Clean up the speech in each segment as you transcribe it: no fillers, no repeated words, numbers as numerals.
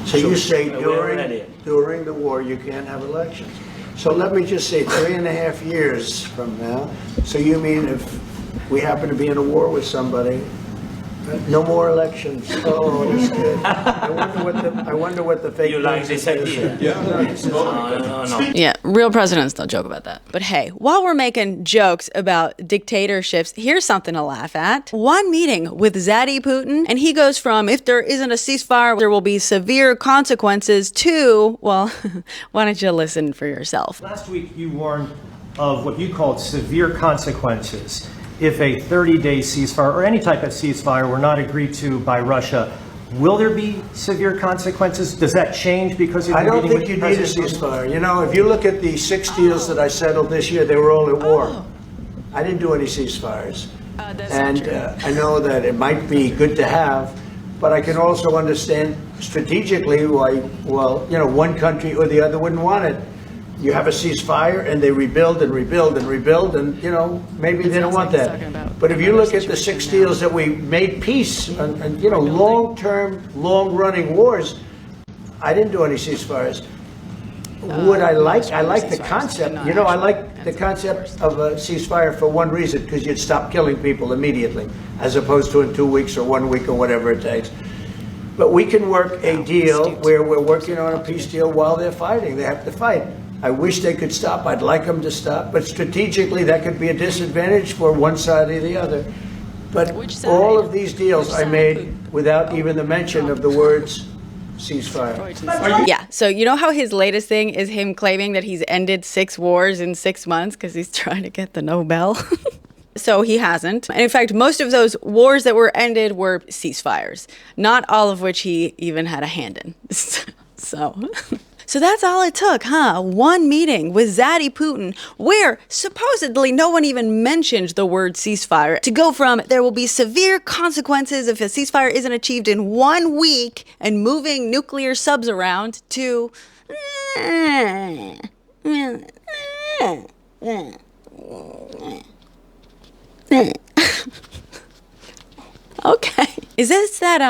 So you say during the war you can't have elections. So let me just say 3.5 years from now. So you mean if we happen to be in a war with somebody, no more elections? Oh, that's good. I wonder what the fake. You like this idea? No. Yeah, real presidents don't joke about that. But hey, while we're making jokes about dictatorships, here's something to laugh at. One meeting with Zaddy Putin, and he goes from, if there isn't a ceasefire, there will be severe consequences, to, well, why don't you listen for yourself? Last week you warned of what you called severe consequences if a 30-day ceasefire or any type of ceasefire were not agreed to by Russia. Will there be severe consequences? Does that change because of I your don't meeting think with you need a President ceasefire. You know, if you look at the 6 deals that I settled this year, they were all at war. I didn't do any ceasefires. And I know that it might be good to have, but I can also understand strategically why, well, you know, one country or the other wouldn't want it. You have a ceasefire and they rebuild and rebuild and rebuild, and, you know, maybe they don't want that. But if you look at the 6 deals that we made peace and you know, long-term, long-running wars, I didn't do any ceasefires. Would I like the concept, you know, I like the concept of a ceasefire for one reason, because you'd stop killing people immediately, as opposed to in 2 weeks or 1 week or whatever it takes. But we can work a deal where we're working on a peace deal while they're fighting. They have to fight. I wish they could stop. I'd like them to stop. But strategically, that could be a disadvantage for one side or the other. But all of these deals I made without even the mention of the words ceasefire. Yeah, so you know how his latest thing is him claiming that he's ended 6 wars in 6 months because he's trying to get the Nobel? So he hasn't. And in fact, most of those wars that were ended were ceasefires, not all of which he even had a hand in. So that's all it took, huh? One meeting with Zaddy Putin, where supposedly no one even mentioned the word ceasefire, to go from there will be severe consequences if a ceasefire isn't achieved in 1 week and moving nuclear subs around, to okay. Is this that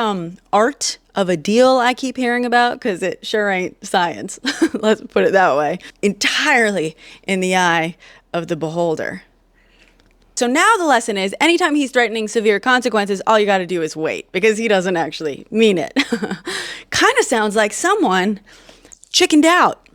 art of a deal I keep hearing about? Because it sure ain't science. Let's put it that way. Entirely in the eye of the beholder. So now the lesson is, anytime he's threatening severe consequences, all you got to do is wait, because he doesn't actually mean it. Kind of sounds like someone chickened out.